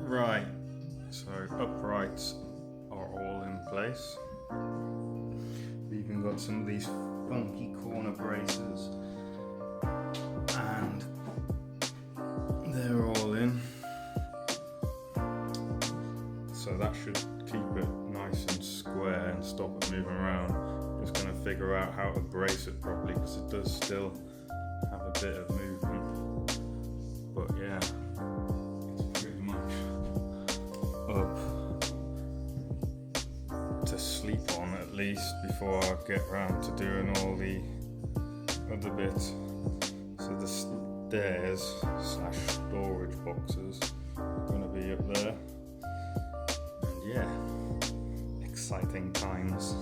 Right, so uprights are all in place. We've even got some of these funky corner braces, and they're all in. So that should keep it nice and square and stop it moving around. I'm just going to figure out how to brace it properly because it does still have a bit of movement. But yeah, it's pretty much up to sleep on at least before I get around to doing all the other bits. So the stairs / storage boxes are going to be up there. And yeah, exciting times.